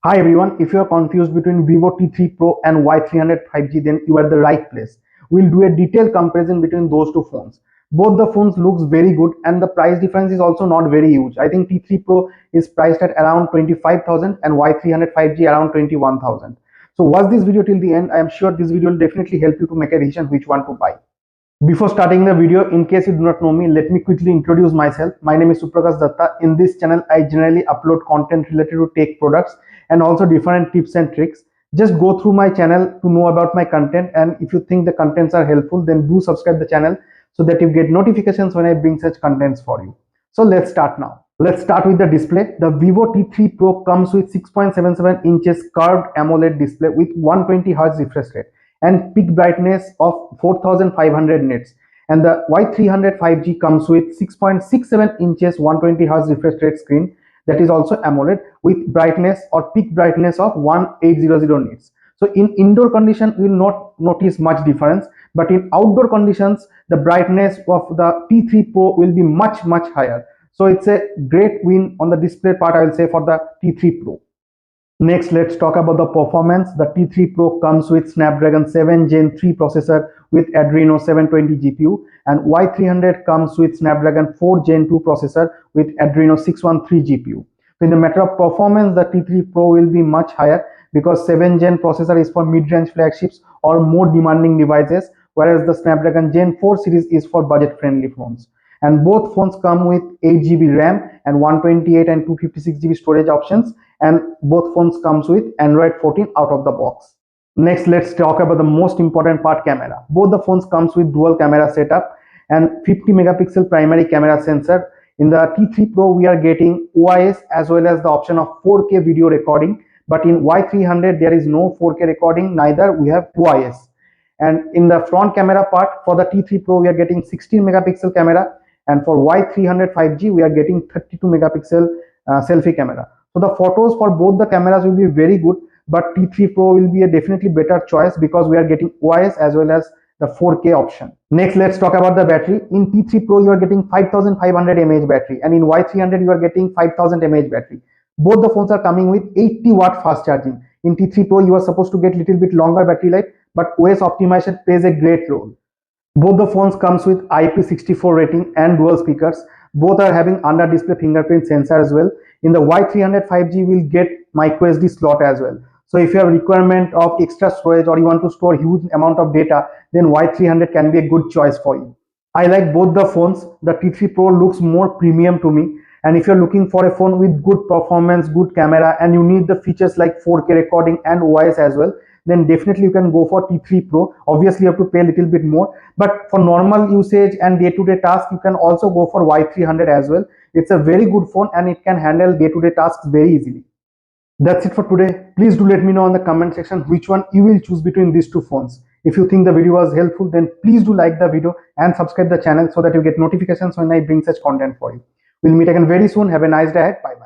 Hi everyone, if you are confused between Vivo T3 Pro and Y300 5G, then you are the right place. We'll do a detailed comparison between those two phones. Both the phones looks very good and the price difference is also not very huge. I think T3 Pro is priced at around 25,000 and Y300 5G around 21,000. So watch this video till the end. I am sure this video will definitely help you to make a decision which one to buy. Before starting the video, in case you do not know me, let me quickly introduce myself. My name is Suprakash Datta. In this channel, I generally upload content related to tech products and also different tips and tricks. Just go through my channel to know about my content, and if you think the contents are helpful, then do subscribe the channel so that you get notifications when I bring such contents for you. So let's start now. Let's start with the display. The Vivo T3 Pro comes with 6.77 inches curved AMOLED display with 120 Hz refresh rate and peak brightness of 4500 nits, and the Y300 5G comes with 6.67 inches 120 Hz refresh rate screen that is also AMOLED with brightness or peak brightness of 1800 nits. So in indoor condition you will not notice much difference, but in outdoor conditions the brightness of the T3 Pro will be much higher. So it's a great win on the display part, I will say, for the T3 Pro. Next, let's talk about the performance. The T3 Pro comes with Snapdragon 7 Gen 3 processor with Adreno 720 GPU, and Y300 comes with Snapdragon 4 Gen 2 processor with Adreno 613 GPU. So in the matter of performance, the T3 Pro will be much higher because 7 Gen processor is for mid-range flagships or more demanding devices, whereas the Snapdragon Gen 4 series is for budget-friendly phones. And both phones come with 8GB RAM and 128 and 256GB storage options, and both phones comes with Android 14 out of the box. Next, let's talk about the most important part, camera. Both the phones comes with dual camera setup and 50 megapixel primary camera sensor. In the T3 Pro we are getting OIS as well as the option of 4K video recording, but in Y300 there is no 4K recording, neither we have OIS. And in the front camera part, for the T3 Pro we are getting 16 megapixel camera, and for Y300 5G we are getting 32 megapixel selfie camera. So the photos for both the cameras will be very good, but T3 Pro will be a definitely better choice because we are getting OIS as well as the 4K option. Next, let's talk about the battery. In T3 Pro you are getting 5500 mAh battery, and in Y300 you are getting 5000 mAh battery. Both the phones are coming with 80-watt fast charging. In T3 Pro you are supposed to get little bit longer battery life, but OS optimization plays a great role. Both the phones comes with IP64 rating and dual speakers. Both are having under display fingerprint sensor as well. In the Y300 5G will get microSD slot as well. So if you have requirement of extra storage or you want to store huge amount of data, then Y300 can be a good choice for you. I like both the phones. The T3 Pro looks more premium to me, and if you're looking for a phone with good performance, good camera, and you need the features like 4K recording and OIS as well, then definitely you can go for T3 Pro. Obviously you have to pay a little bit more, but for normal usage and day-to-day tasks you can also go for Y300 as well. It's a very good phone and it can handle day-to-day tasks very easily. That's it for today. Please do let me know in the comment section which one you will choose between these two phones. If you think the video was helpful, then please do like the video and subscribe the channel so that you get notifications when I bring such content for you. We'll meet again very soon. Have a nice day ahead. Bye bye.